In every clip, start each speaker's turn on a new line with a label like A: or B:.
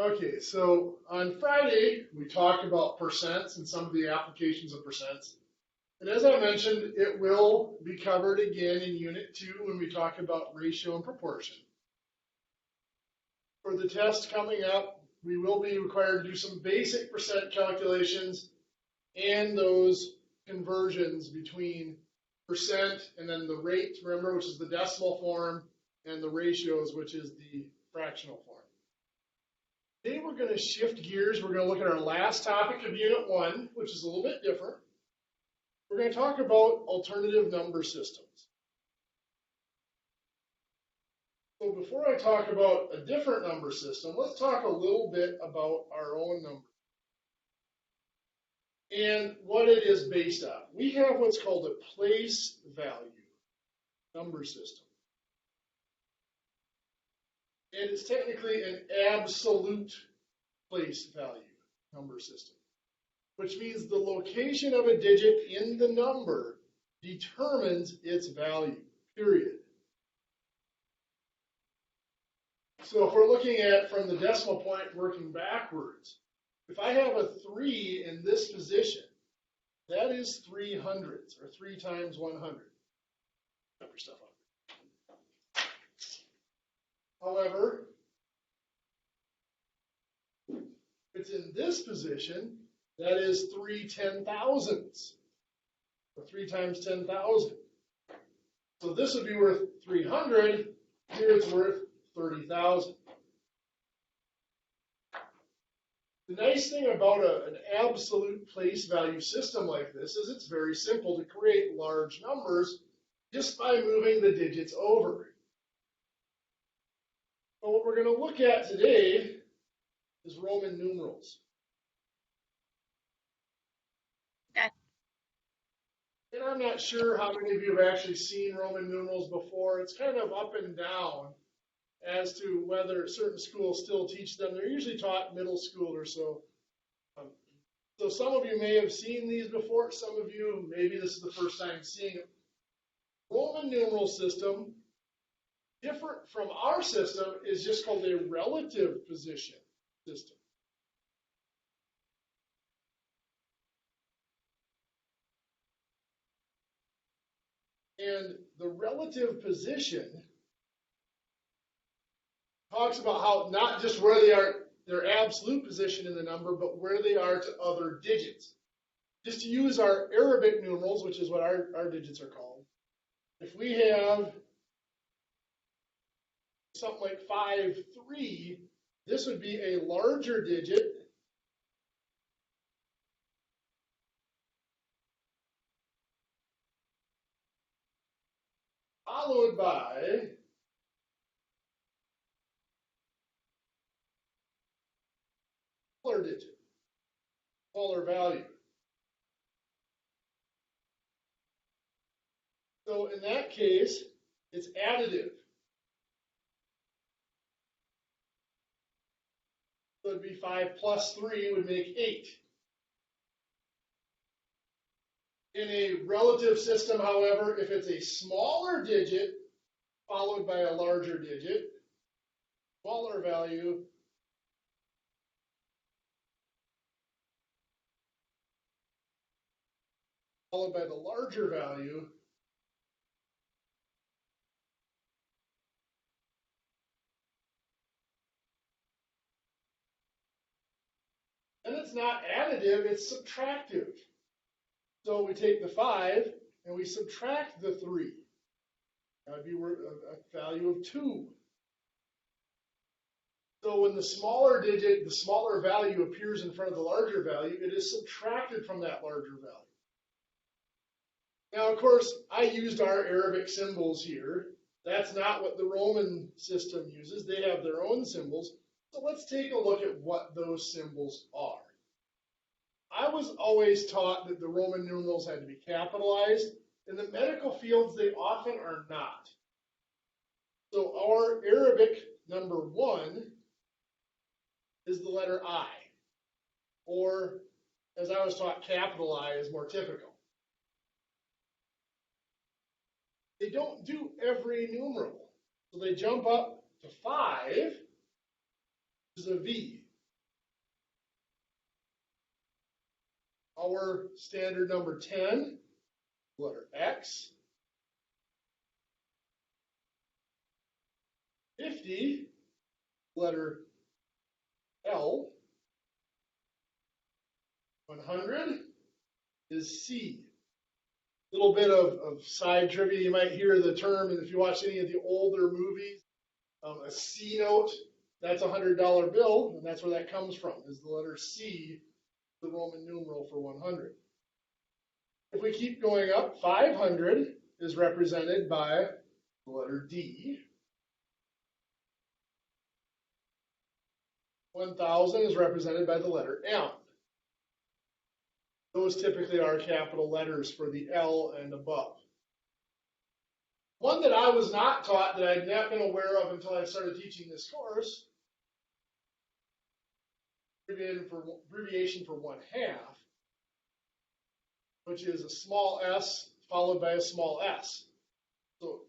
A: Okay, so on Friday, we talked about percents and some of the applications of percents. And as I mentioned, it will be covered again in Unit 2 when we talk about ratio and proportion. For the test coming up, we will be required to do some basic percent calculations and those conversions between percent and then the rate, remember, which is the decimal form, and the ratios, which is the fractional form. Today we're going to shift gears. We're going to look at our last topic of Unit 1, which is a little bit different. We're going to talk about alternative number systems. So before I talk about a different number system, let's talk a little bit about our own number and what it is based on. We have what's called a place value number system. And it's technically an absolute place value number system, which means the location of a digit in the number determines its value, period. So if we're looking at from the decimal point working backwards, if I have a 3 in this position, that is 3 hundredths, or 3 times 100. Number stuff on. However, if it's in this position, that is 3 10,000ths, or 3 times 10,000. So this would be worth 300, here it's worth 30,000. The nice thing about an absolute place value system like this is it's very simple to create large numbers just by moving the digits over. But what we're going to look at today is Roman numerals.
B: Okay.
A: And I'm not sure how many of you have actually seen Roman numerals before. It's kind of up and down as to whether certain schools still teach them. They're usually taught middle school or so. So some of you may have seen these before. Some of you, maybe this is the first time seeing it. Roman numeral system, different from our system, is just called a relative position system. And the relative position talks about how not just where they are, their absolute position in the number, but where they are to other digits. Just to use our Arabic numerals, which is what our digits are called, if we have something like 5, 3, this would be a larger digit followed by smaller digit, smaller value. So in that case, it's additive. So it'd be 5 plus 3 would make 8. In a relative system, however, if it's a smaller digit followed by a larger digit, smaller value, followed by the larger value, then it's not additive, it's subtractive. So we take the 5 and we subtract the 3. That would be a value of 2. So when the smaller digit, the smaller value appears in front of the larger value, it is subtracted from that larger value. Now, of course, I used our Arabic symbols here. That's not what the Roman system uses. They have their own symbols. So let's take a look at what those symbols are. I was always taught that the Roman numerals had to be capitalized. In the medical fields, they often are not. So our Arabic number 1 is the letter I, or as I was taught, capital I is more typical. They don't do every numeral. So they jump up to 5, which is a V. our standard number 10, letter X. 50, letter L. 100 is C. Little bit of side trivia. You might hear the term, and if you watch any of the older movies, a C note, that's a $100 bill, and that's where that comes from, is the letter C, the Roman numeral for 100. If we keep going up, 500 is represented by the letter D. 1,000 is represented by the letter M. Those typically are capital letters for the L and above. One that I was not taught, that I'd not been aware of until I started teaching this course, abbreviation for 1/2, which is a small s followed by a small s. So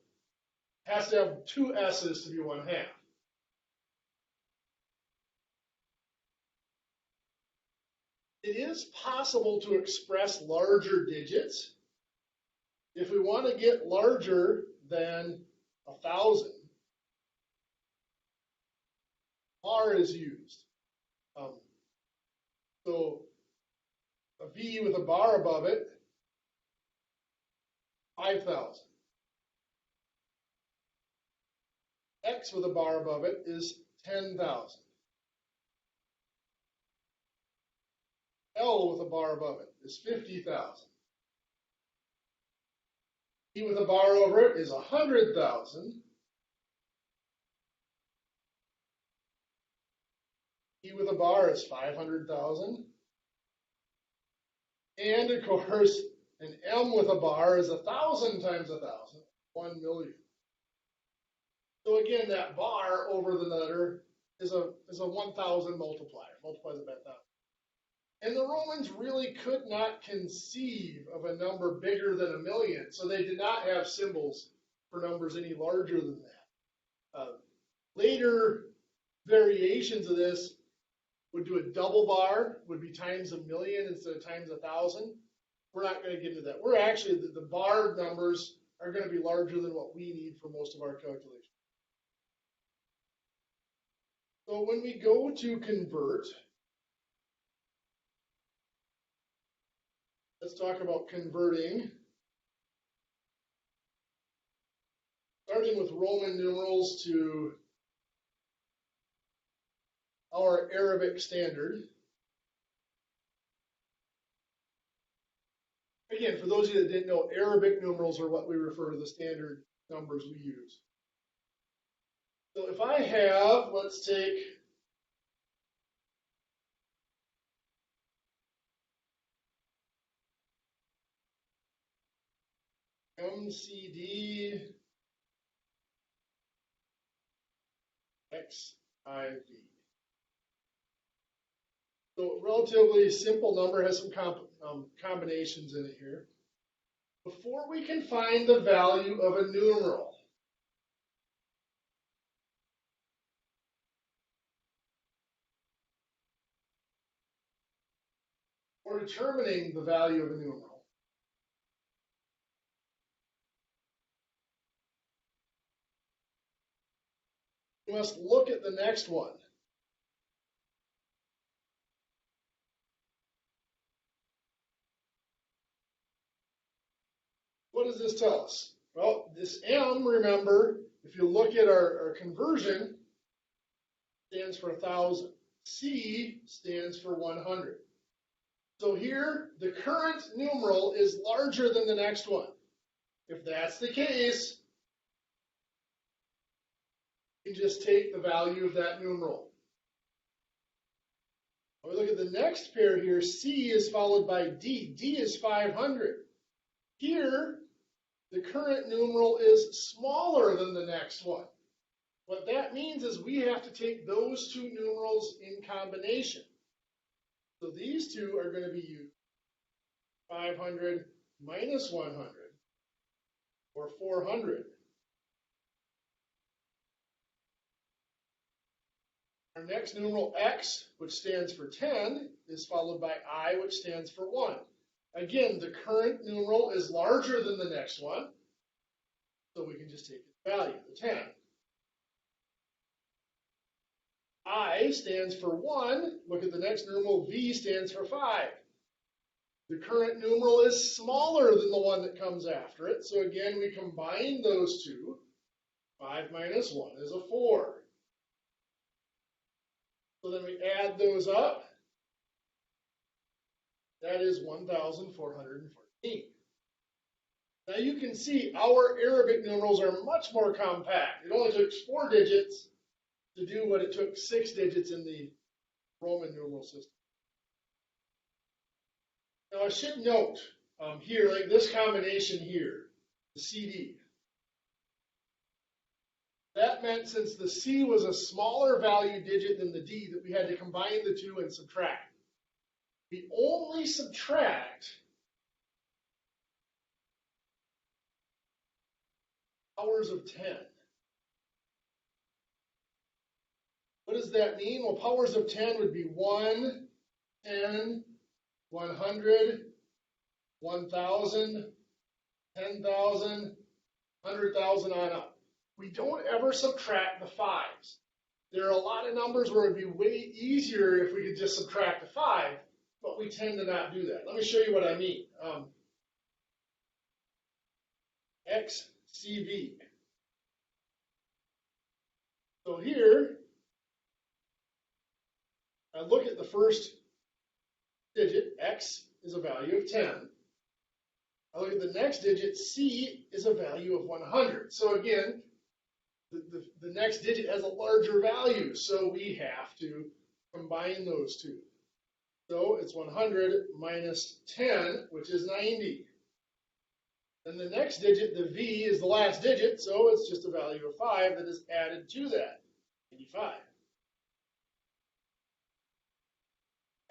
A: it has to have two s's to be 1/2. It is possible to express larger digits. If we want to get larger than 1,000, bar is used. So a V with a bar above it, 5,000. X with a bar above it is 10,000. L with a bar above it is 50,000. E with a bar over it is 100,000. E with a bar is 500,000. And of course, an M with a bar is 1,000 times 1,000, 1 million. So again, that bar over the letter is a 1,000 multiplier, multiplies it by 1,000. And the Romans really could not conceive of a number bigger than 1,000,000, so they did not have symbols for numbers any larger than that. Later variations of this would do a double bar, would be times 1,000,000 instead of times 1,000. We're not going to get into that. We're actually, the bar numbers are going to be larger than what we need for most of our calculations. So when we go to convert, let's talk about converting. Starting with Roman numerals to our Arabic standard. Again, for those of you that didn't know, Arabic numerals are what we refer to the standard numbers we use. So if I have, let's take MCD XIV. So relatively simple number, has some combinations in it here. Before we can find the value of a numeral, or determining the value of a numeral, we must look at the next one. What does this tell us? Well, this M, remember, if you look at our conversion, stands for 1,000. C stands for 100. So here, the current numeral is larger than the next one. If that's the case, you just take the value of that numeral. When we look at the next pair here, C is followed by D. D is 500. Here, the current numeral is smaller than the next one. What that means is we have to take those two numerals in combination. So these two are going to be used. 500 minus 100, or 400. Our next numeral x, which stands for 10, is followed by I, which stands for 1. Again, the current numeral is larger than the next one, so we can just take its value, the 10. I stands for 1. Look at the next numeral, V stands for 5. The current numeral is smaller than the one that comes after it, so again, we combine those two. 5 minus 1 is a 4. So then we add those up. That is 1,414. Now you can see our Arabic numerals are much more compact. It only took 4 digits to do what it took 6 digits in the Roman numeral system. Now I should note here, like this combination here, the CD. That meant since the C was a smaller value digit than the D, that we had to combine the two and subtract. We only subtract powers of 10. What does that mean? Well, powers of 10 would be 1, 10, 100, 1,000, 10,000, 100,000 on up. We don't ever subtract the 5s. There are a lot of numbers where it'd be way easier if we could just subtract a 5, but we tend to not do that. Let me show you what I mean. XCV. So here, I look at the first digit, X is a value of 10. I look at the next digit, C is a value of 100. So again, the next digit has a larger value, so we have to combine those two. So it's 100 minus 10, which is 90. Then the next digit, the V, is the last digit, so it's just a value of 5 that is added to that, 85.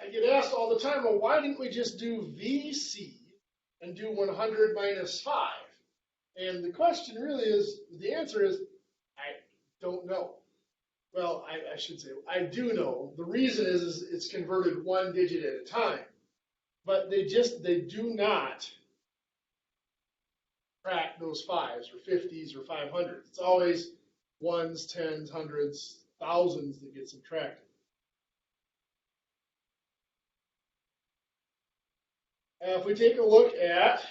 A: I get asked all the time, well, why didn't we just do VC and do 100 minus 5? And the question really is, the answer is, I don't know. Well, I should say, I do know. The reason is it's converted one digit at a time. But they do not track those 5s or 50s or 500s. It's always 1s, 10s, 100s, 1000s that get subtracted. If we take a look at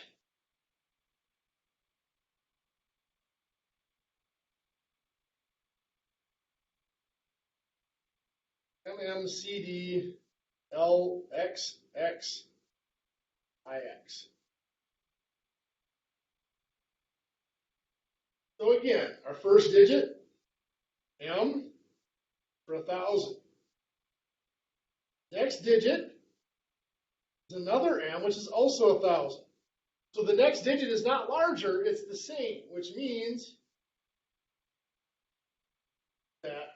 A: MMCD LXXIX. So again, our first digit, M, for 1,000. Next digit is another M, which is also 1,000. So the next digit is not larger, it's the same, which means that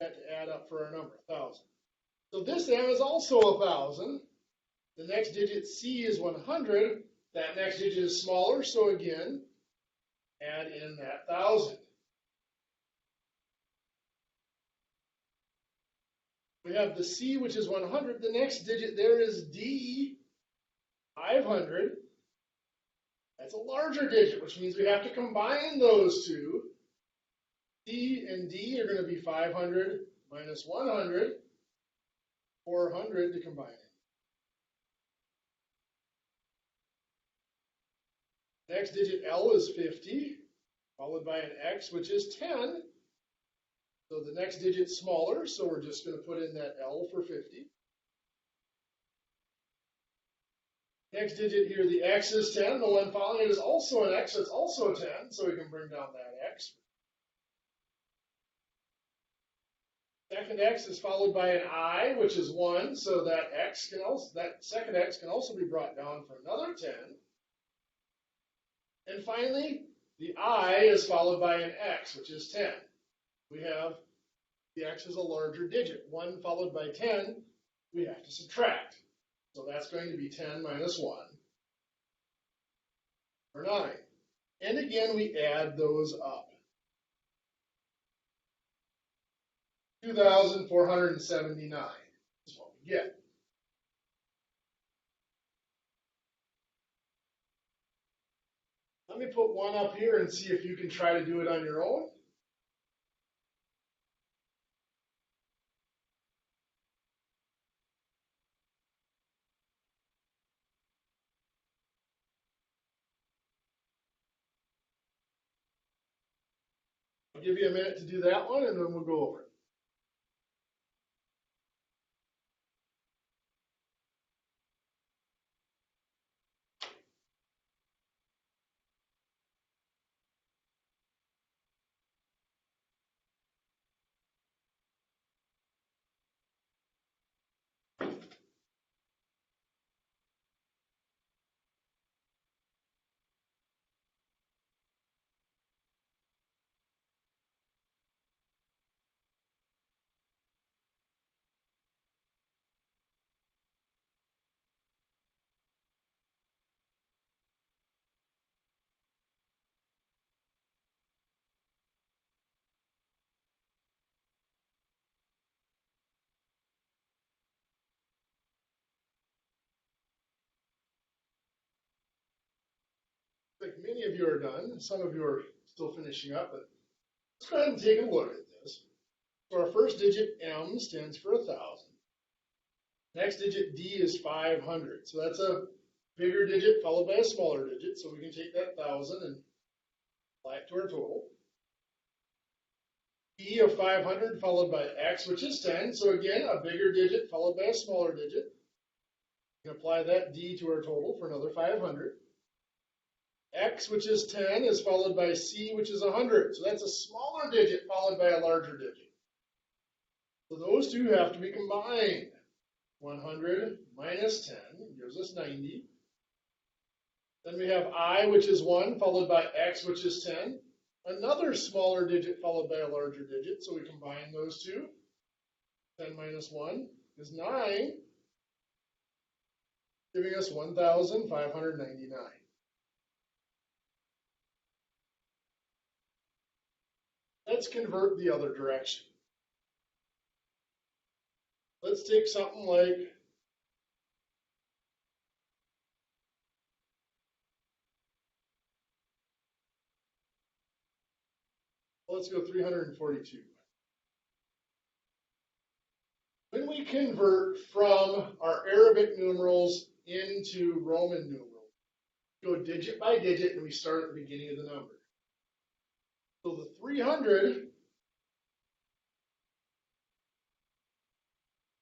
A: to add up for our number, 1,000. So this M is also 1,000. The next digit, C, is 100. That next digit is smaller, so again, add in that 1,000. We have the C, which is 100. The next digit there is D, 500. That's a larger digit, which means we have to combine those two. C and D are going to be 500 minus 100, 400 to combine it. Next digit, L, is 50, followed by an X, which is 10. So the next digit's smaller, so we're just going to put in that L for 50. Next digit here, the X is 10. The one following it is also an X, so it's also 10, so we can bring down that X. Second X is followed by an I, which is 1, so that second X can also be brought down for another 10. And finally, the I is followed by an X, which is 10. We have the X is a larger digit. 1 followed by 10, we have to subtract. So that's going to be 10 minus 1, or 9. And again, we add those up. 2,479 is what we get. Let me put one up here and see if you can try to do it on your own. I'll give you a minute to do that one, and then we'll go over it. I think many of you are done. Some of you are still finishing up, but let's go ahead and take a look at this. So our first digit, M, stands for 1,000. Next digit, D, is 500. So that's a bigger digit followed by a smaller digit. So we can take that 1,000 and apply it to our total. E of 500 followed by X, which is 10. So again, a bigger digit followed by a smaller digit. We can apply that D to our total for another 500. X, which is 10, is followed by C, which is 100. So that's a smaller digit followed by a larger digit. So those two have to be combined. 100 minus 10 gives us 90. Then we have I, which is 1, followed by X, which is 10. Another smaller digit followed by a larger digit. So we combine those two. 10 minus 1 is 9, giving us 1,599. Let's convert the other direction. Let's take something like let's go 342. When we convert from our Arabic numerals into Roman numerals, we go digit by digit and we start at the beginning of the number. So the 300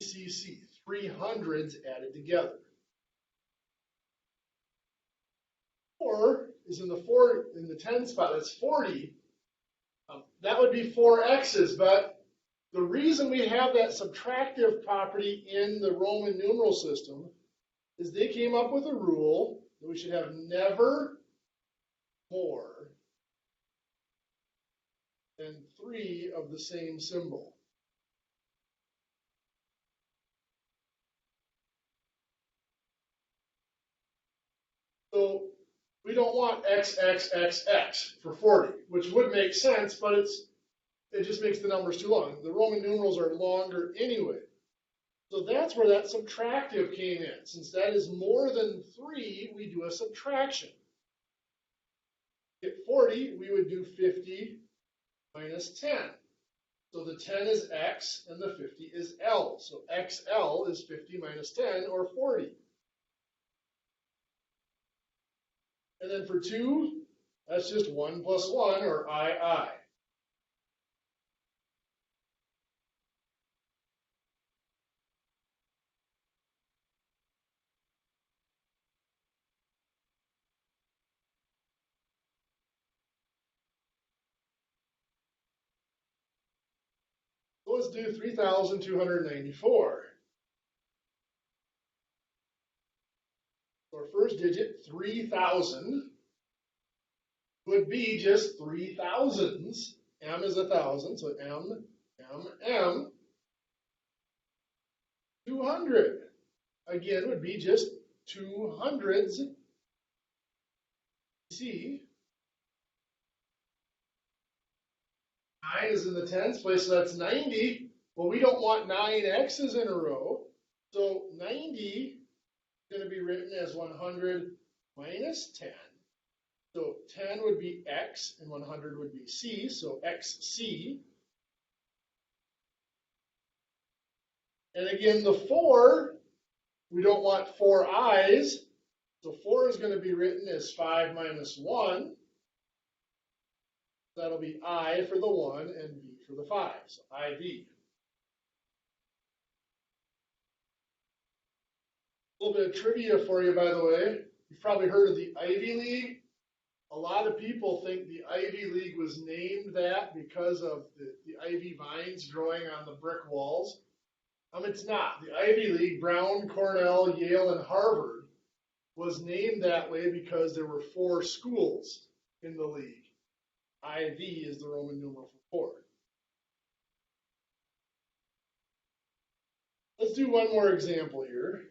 A: CC, 300s added together. 4 is in the 10 spot, that's 40. That would be 4 X's, but the reason we have that subtractive property in the Roman numeral system is they came up with a rule that we should have never more than 3 of the same symbol. So we don't want XXXX for 40, which would make sense, but it just makes the numbers too long. The Roman numerals are longer anyway. So that's where that subtractive came in. Since that is more than 3, we do a subtraction. At 40, we would do 50 minus 10. So the 10 is X and the 50 is L. So XL is 50 minus 10, or 40. And then for 2, that's just 1 plus 1, or II. So let's do 3,294. Our first digit, 3,000, would be just 3 thousands. M is 1,000, so M, M, M. 200, again, would be just 200s. C. 9 is in the tens place, so that's 90. Well, we don't want 9 x's in a row. So 90 is going to be written as 100 minus 10. So 10 would be x and 100 would be c, so xc. And again, the 4, we don't want 4 i's. So 4 is going to be written as 5 minus 1. That'll be I for the 1 and V for the 5, so IV. A little bit of trivia for you, by the way. You've probably heard of the Ivy League. A lot of people think the Ivy League was named that because of the ivy vines growing on the brick walls. It's not. The Ivy League, Brown, Cornell, Yale, and Harvard, was named that way because there were 4 schools in the league. IV is the Roman numeral for 4. Let's do one more example here.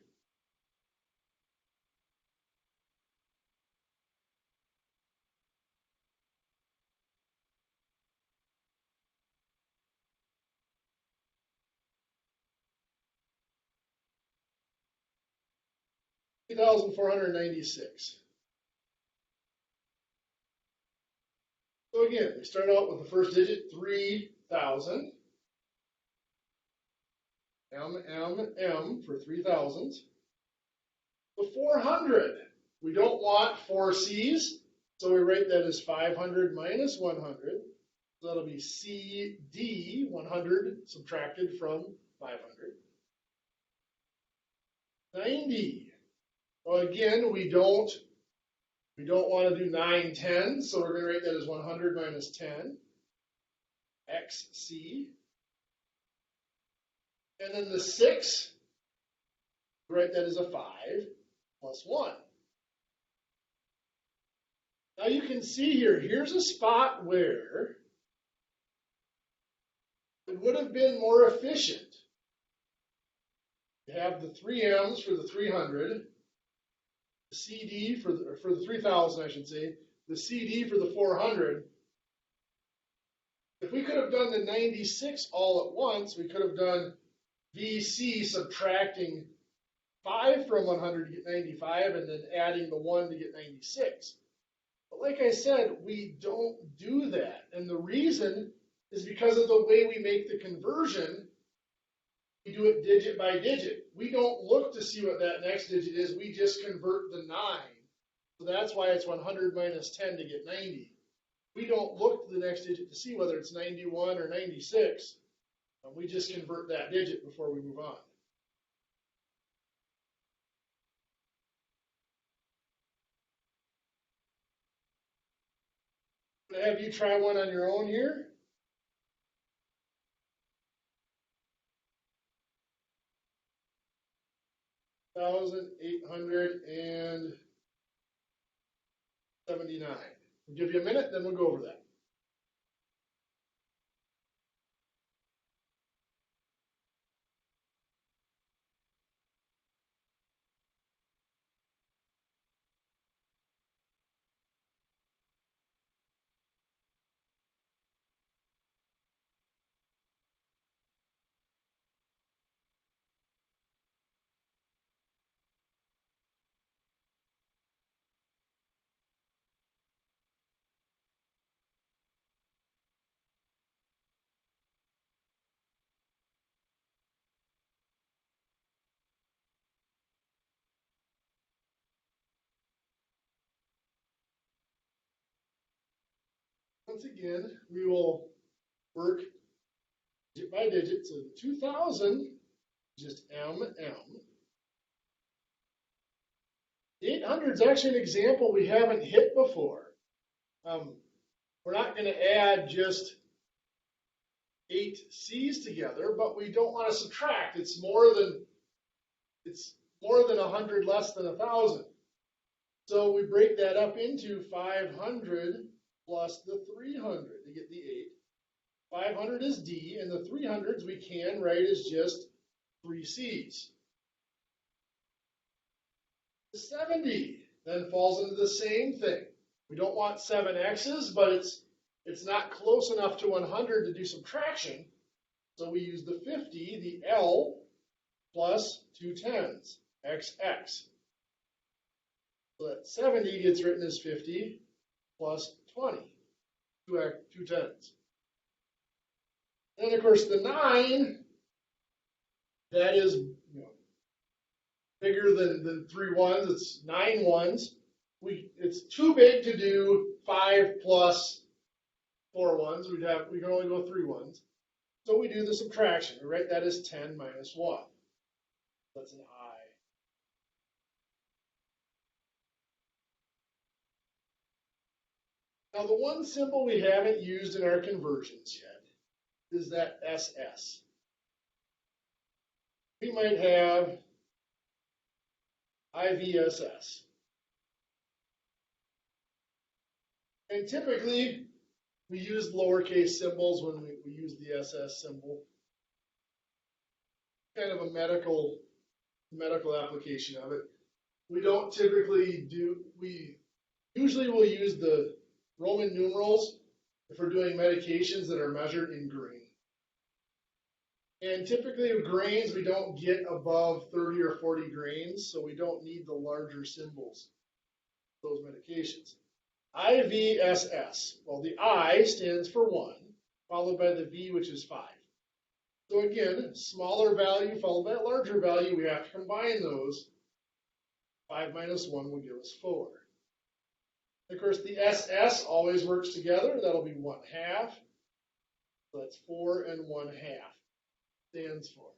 A: $3,496. So again, we start out with the first digit, 3,000. M for 3,000. The 400, we don't want 4 C's, so we write that as 500 minus 100. So that'll be CD, 100 subtracted from 500. 90. Well, again, we don't want to do 9 tens, so we're going to write that as 100 minus 10. XC. And then the 6, write that as a 5 plus 1. Now you can see here, here's a spot where it would have been more efficient to have the 3 M's for the 300, the CD for the 3,000, I should say, the CD for the 400. If we could have done the 96 all at once, we could have done VC subtracting 5 from 100 to get 95 and then adding the 1 to get 96. But like I said, we don't do that. And the reason is because of the way we make the conversion. We do it digit by digit. We don't look to see what that next digit is. We just convert the 9. So that's why it's 100 minus 10 to get 90. We don't look to the next digit to see whether it's 91 or 96. We just convert that digit before we move on. I'm going to have you try one on your own here. $1,879. We'll give you a minute, then we'll go over that. Once again, we will work digit by digit. So 2,000, just M. The 800 is actually an example we haven't hit before. We're not going to add just 8 C's together, but we don't want to subtract. It's more than 100 less than 1,000. So we break that up into 500 plus the 300 to get the 8. 500 is D, and the 300s we can write as just 3 C's. The 70 then falls into the same thing. We don't want 7 X's, but it's it's not close enough to 100 to do subtraction, so we use the 50, the L, plus 2 tens, XX. So that 70 gets written as 50 plus 20, 2 tens. And of course the 9, that is bigger than 3 ones, it's 9 ones. It's too big to do 5 plus 4 ones. We can only go 3 ones. So we do the subtraction. We write that as 10 minus 1. That's an I. Now the one symbol we haven't used in our conversions yet is that SS. We might have IVSS. And typically, we use lowercase symbols when we use the SS symbol. Kind of a medical application of it. We don't typically we usually will use the Roman numerals if we're doing medications that are measured in grain. And typically with grains, we don't get above 30 or 40 grains, so we don't need the larger symbols for those medications. IVSS, well, the I stands for 1, followed by the V, which is 5. So again, smaller value followed by a larger value, we have to combine those. 5 minus 1 will give us 4. Of course, the SS always works together. That'll be 1/2. So that's 4 and 1/2 stands for.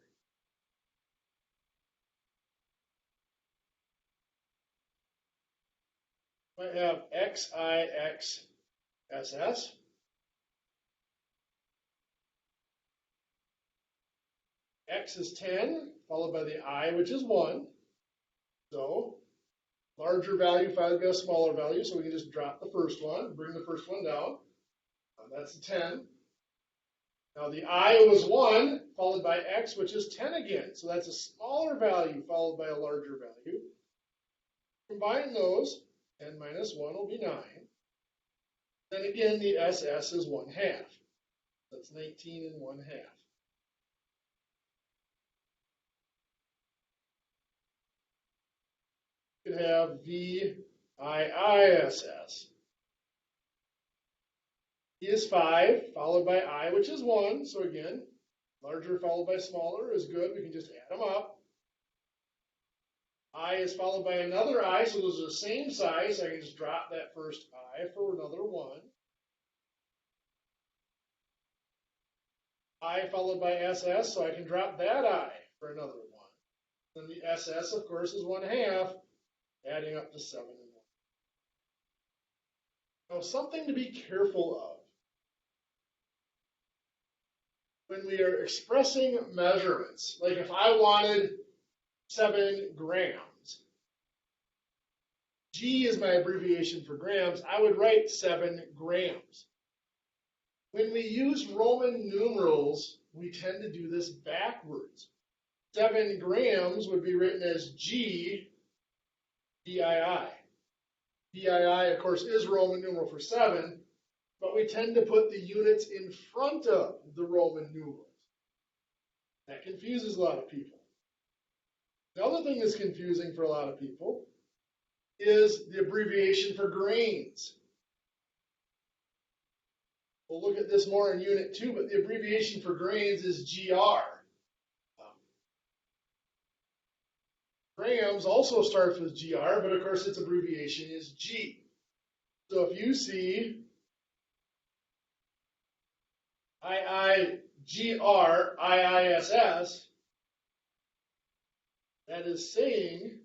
A: Might have XIX/SS. X is 10, followed by the I, which is 1. So larger value followed by a smaller value, so we can just drop the first one, bring the first one down. That's a 10. Now the I was 1, followed by X, which is 10 again. So that's a smaller value followed by a larger value. Combine those, 10 minus 1 will be 9. Then again, the SS is 1/2. That's 19 and 1/2. You could have VIISS. V is 5, followed by I, which is 1. So again, larger followed by smaller is good. We can just add them up. I is followed by another I, so those are the same size. So I can just drop that first I for another 1. I followed by SS, so I can drop that I for another 1. Then the SS, of course, is 1/2, adding up to 7 and 1. Now, something to be careful of. When we are expressing measurements, like if I wanted 7 grams, G is my abbreviation for grams, I would write 7 grams. When we use Roman numerals, we tend to do this backwards. 7 grams would be written as G BII. BII, of course, is Roman numeral for 7, but we tend to put the units in front of the Roman numerals. That confuses a lot of people. The other thing that's confusing for a lot of people is the abbreviation for grains. We'll look at this more in Unit 2, but the abbreviation for grains is GR. Grams also starts with GR, but of course its abbreviation is G. So if you see IIGR, IISS, that is saying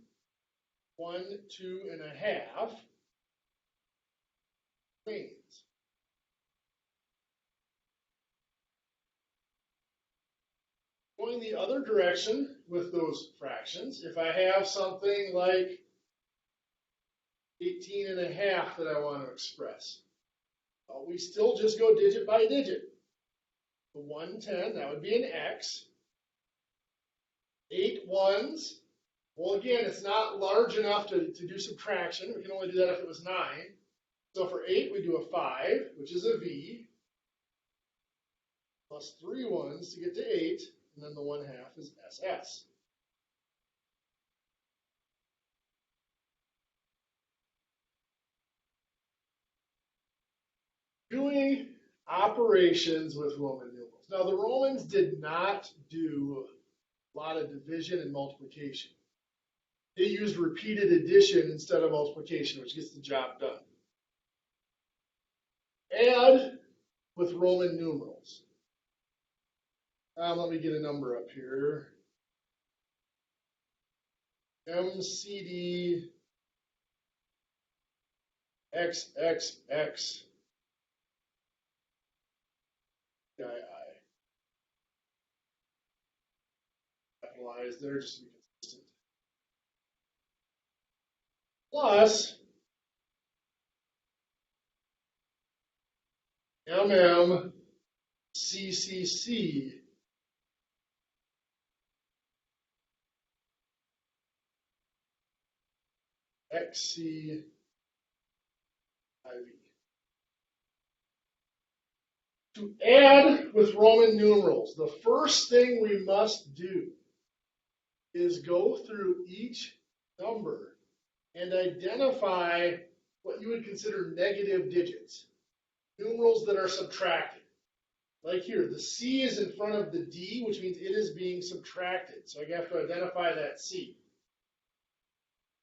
A: 1, 2.5 grains. Going the other direction with those fractions, if I have something like 18.5 that I want to express, we still just go digit by digit. The 110, that would be an X. 8 ones, well again, it's not large enough to do subtraction. We can only do that if it was 9. So for 8, we do a 5, which is a V, plus 3 ones to get to 8, and then the 1/2 is SS. Doing operations with Roman numerals. Now, the Romans did not do a lot of division and multiplication. They used repeated addition instead of multiplication, which gets the job done. Add with Roman numerals. Let me get a number up here. MCD XXX II. Capitalized there just to be consistent. Plus CCC XC IV. To add with Roman numerals, the first thing we must do is go through each number and identify what you would consider negative digits, numerals that are subtracted. Like here, the C is in front of the D, which means it is being subtracted. So I have to identify that C.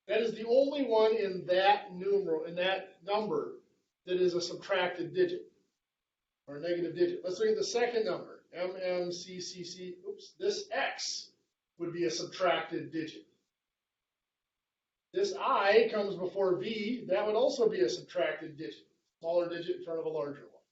A: That is the only one in that numeral, in that number, that is a subtracted digit or a negative digit. Let's look at the second number, MMCCC. Oops, this X would be a subtracted digit. This I comes before V, that would also be a subtracted digit, smaller digit in front of a larger one.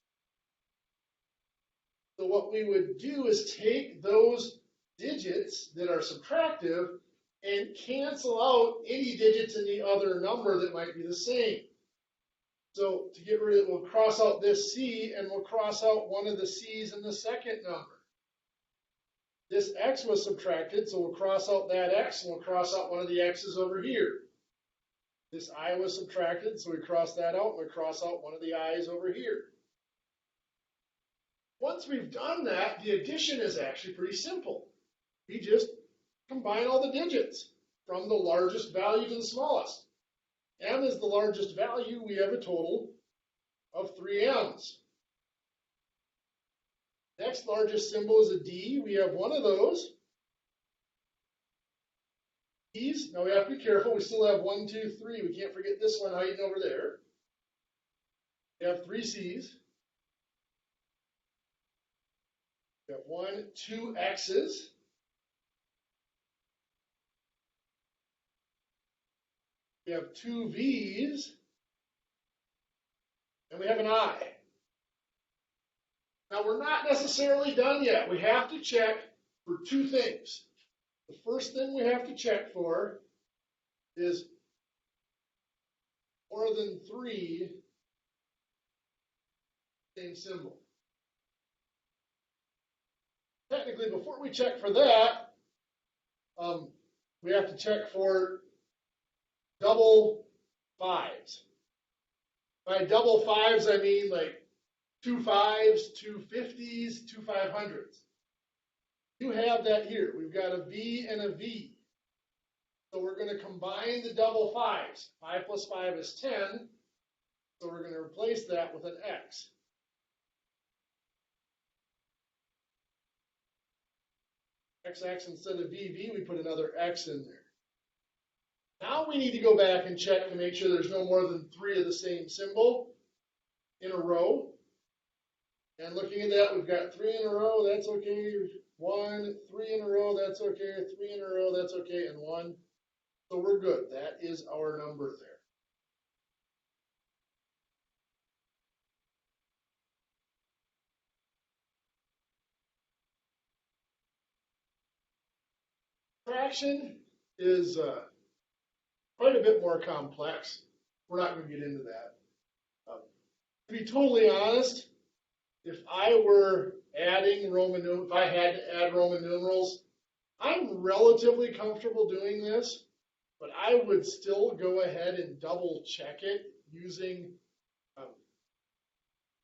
A: So what we would do is take those digits that are subtractive and cancel out any digits in the other number that might be the same. So to get rid of it, we'll cross out this C and we'll cross out one of the C's in the second number. This X was subtracted, so we'll cross out that X and we'll cross out one of the X's over here. This I was subtracted, so we cross that out and we cross out one of the I's over here. Once we've done that, the addition is actually pretty simple. We just combine all the digits from the largest value to the smallest. M is the largest value. We have a total of 3 M's. Next largest symbol is a D. We have one of those. D's. Now we have to be careful. We still have 1, 2, 3. We can't forget this one hiding over there. We have 3 C's. We have 1, 2 X's. We have 2 V's, and we have an I. Now, we're not necessarily done yet. We have to check for 2 things. The first thing we have to check for is more than 3 same symbol. Technically, before we check for that, we have to check for double 5s. By double 5s, I mean like 2 5s, 2 50s, 2 500s. You have that here. We've got a V and a V. So we're going to combine the double 5s. 5 plus 5 is 10. So we're going to replace that with an X. XX instead of VV, we put another X in there. Now we need to go back and check to make sure there's no more than 3 of the same symbol in a row. And looking at that, we've got 3 in a row, that's okay. 1, 3 in a row, that's okay. 3 in a row, that's okay. And 1. So we're good. That is our number there. Fraction is quite a bit more complex. We're not going to get into that. To be totally honest, if I were adding Roman numerals, if I had to add Roman numerals, I'm relatively comfortable doing this, but I would still go ahead and double check it using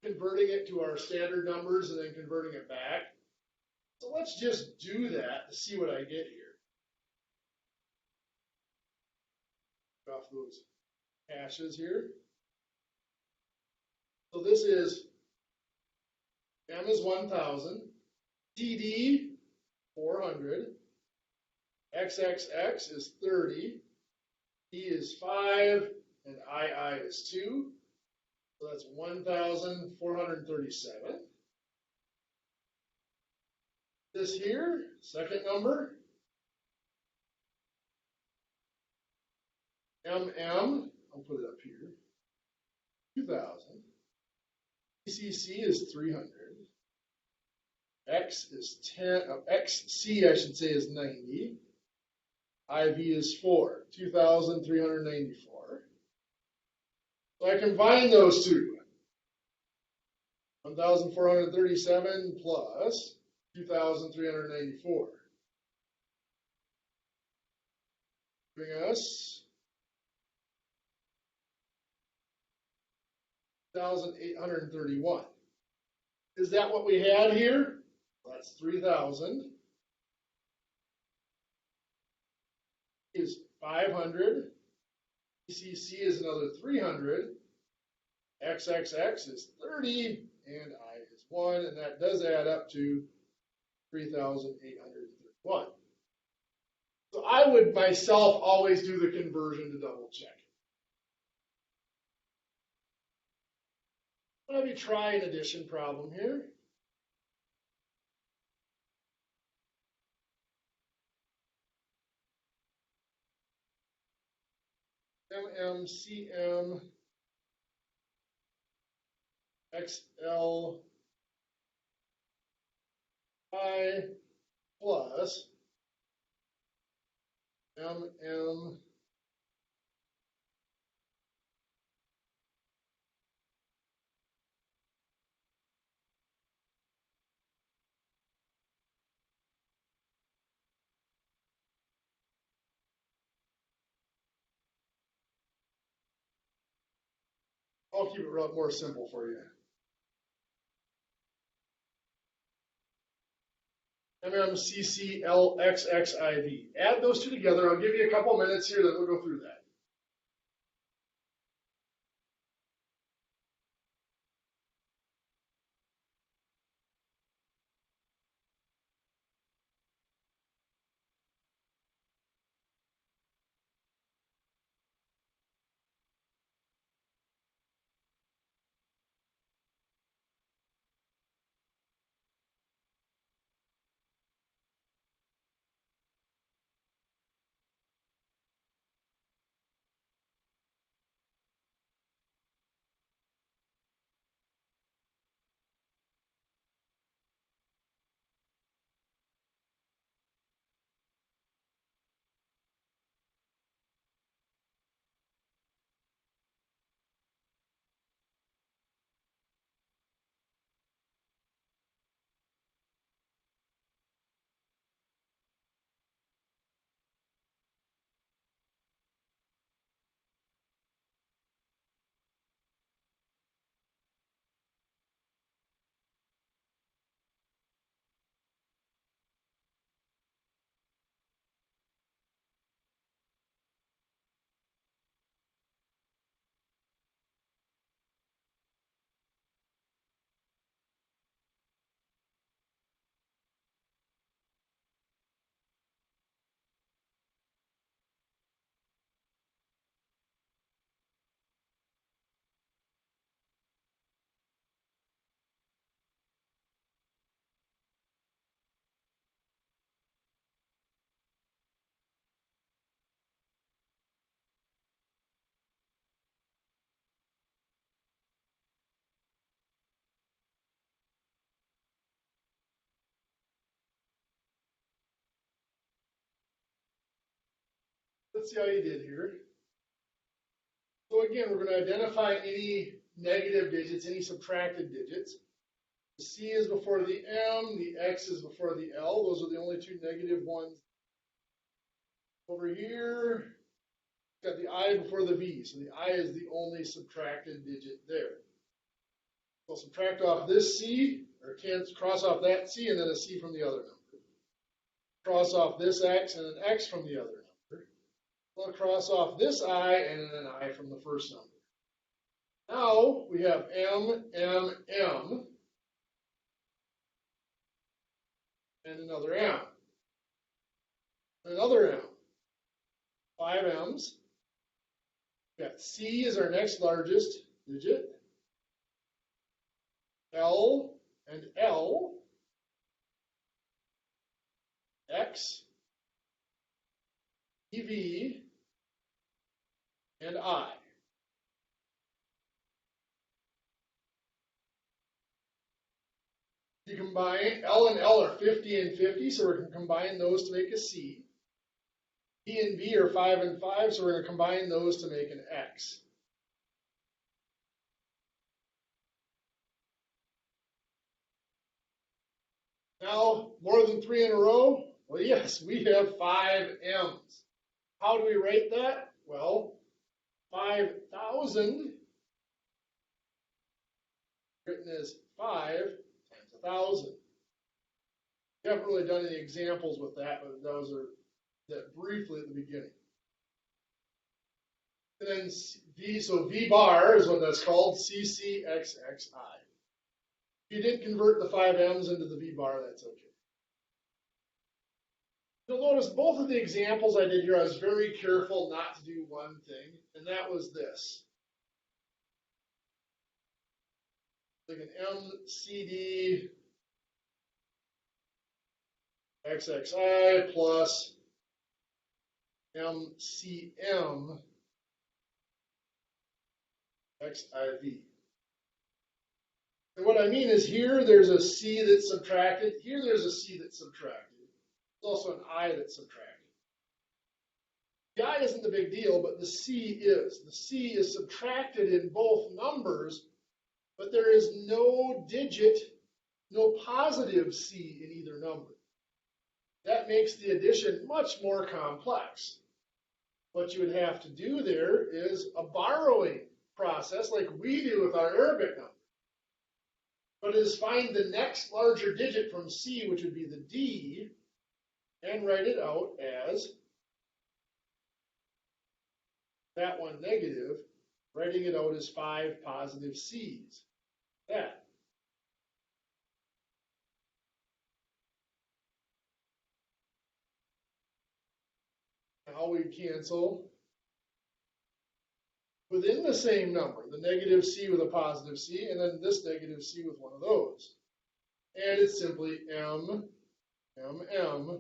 A: converting it to our standard numbers and then converting it back. So let's just do that to see what I get here. Off those hashes here. So this is M is 1,000, TD 400, XXX is 30, T is 5, and II is 2. So that's 1,437. This here, second number, MM, I'll put it up here, 2,000. CC is 300. X is 10, XC I should say is 90. IV is 4, 2,394. So I combine those two. 1,437 plus 2,394. Giving us 1,831. Is that what we had here? That's 3,000. Is 500. CC is another 300. XXX is 30. And I is 1. And that does add up to 3,831. So I would myself always do the conversion to double check. Let me try an addition problem here. MMCM XL I plus MM I'll keep it more simple for you. MMCCLXXIV. Add those two together. I'll give you a couple minutes here, then we'll go through that. Let's see how you did here. So again, we're going to identify any negative digits, any subtracted digits. The C is before the M, the X is before the L. Those are the only two negative ones. Over here, got the I before the V. So the I is the only subtracted digit there. We'll subtract off this C, or can cross off that C, and then a C from the other number. Cross off this X and an X from the other number. We'll cross off this I and an I from the first number. Now we have M, M, M, and another M. Another M. 5 M's. We've got C is our next largest digit. L and L. X, EV, and I. You combine, L and L are 50 and 50, so we're going to combine those to make a C. P and V are 5 and 5, so we're going to combine those to make an X. Now, more than 3 in a row? Well, yes, we have 5 M's. How do we write that? Well, 5,000 written as 5 times 1,000. We haven't really done any examples with that, but those are that briefly at the beginning. And then V, so V bar is what that's called, CCXXI. If you did convert the 5 M's into the V bar, that's okay. You'll notice both of the examples I did here, I was very careful not to do one thing, and that was this. Like an MCD XXI plus MCM XIV. And what I mean is here there's a C that's subtracted, here there's a C that's subtracted. There's also an I that's subtracted. The I isn't the big deal, but the C is. The C is subtracted in both numbers, but there is no digit, no positive C in either number. That makes the addition much more complex. What you would have to do there is a borrowing process like we do with our Arabic number. But it is find the next larger digit from C, which would be the D, and write it out as that one negative, writing it out as 5 positive C's. That. Now we cancel within the same number, the negative C with a positive C, and then this negative C with one of those. And it's simply M, M, M,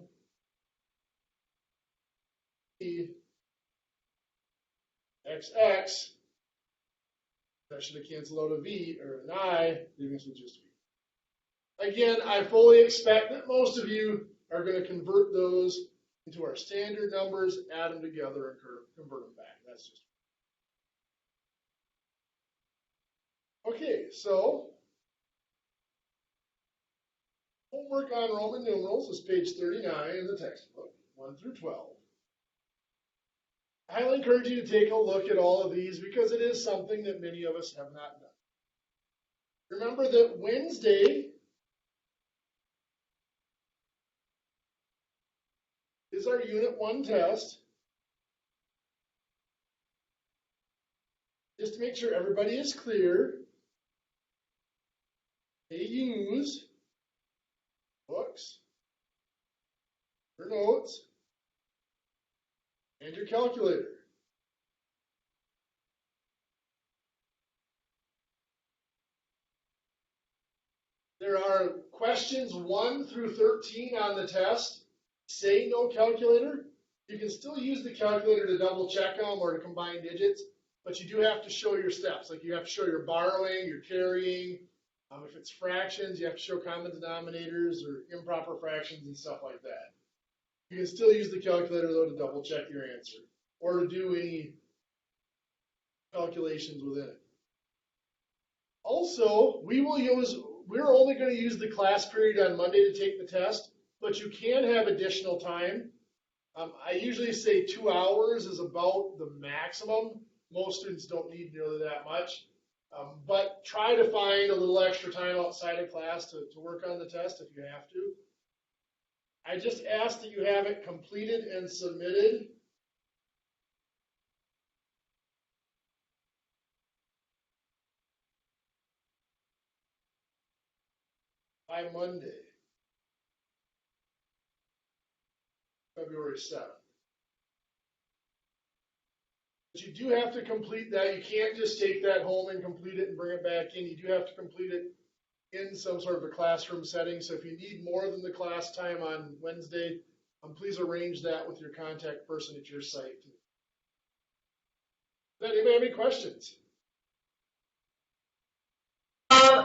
A: E, X, X. That should have canceled out a V or an I, leaving us with just V. Again, I fully expect that most of you are going to convert those into our standard numbers, add them together, and convert them back. That's just okay. So homework on Roman numerals is page 39 in the textbook, 1 through 12. I highly encourage you to take a look at all of these because it is something that many of us have not done. Remember that Wednesday is our Unit 1 test. Just to make sure everybody is clear, they use books, your notes, and your calculator. There are questions 1 through 13 on the test. Say no calculator. You can still use the calculator to double check them or to combine digits, but you do have to show your steps. Like you have to show your borrowing, your carrying. If it's fractions, you have to show common denominators or improper fractions and stuff like that. You can still use the calculator though to double check your answer or to do any calculations within it. Also, we're only going to use the class period on Monday to take the test, but you can have additional time. I usually say 2 hours is about the maximum. Most students don't need nearly that much. But try to find a little extra time outside of class to work on the test if you have to. I just ask that you have it completed and submitted by Monday, February 7th. But you do have to complete that. You can't just take that home and complete it and bring it back in. You do have to complete it in some sort of a classroom setting. So if you need more than the class time on Wednesday, please arrange that with your contact person at your site. Does anybody have any questions?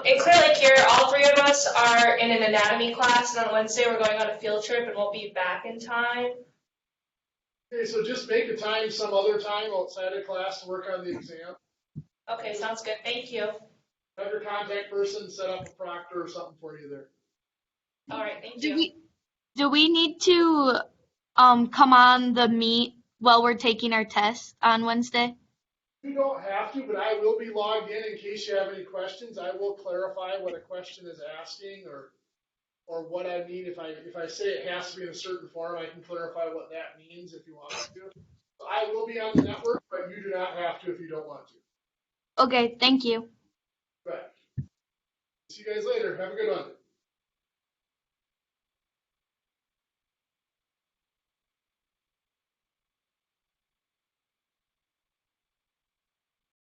B: In Clear Lake here, all three of us are in an anatomy class, and on Wednesday we're going on a field trip and won't be back in time.
A: Okay, so just make a time some other time outside of class to work on the exam.
B: Okay, sounds good. Thank you.
A: Have your contact person set up a proctor or something for you there.
B: All right, thank you.
C: Do we need to come on the meet while we're taking our test on Wednesday?
A: You don't have to, but I will be logged in case you have any questions. I will clarify what a question is asking or what I mean. If I say it has to be in a certain form, I can clarify what that means if you want me to. So I will be on the network, but you do not have to if you don't want to.
C: Okay, thank you.
A: Right. See you guys later. Have a good one.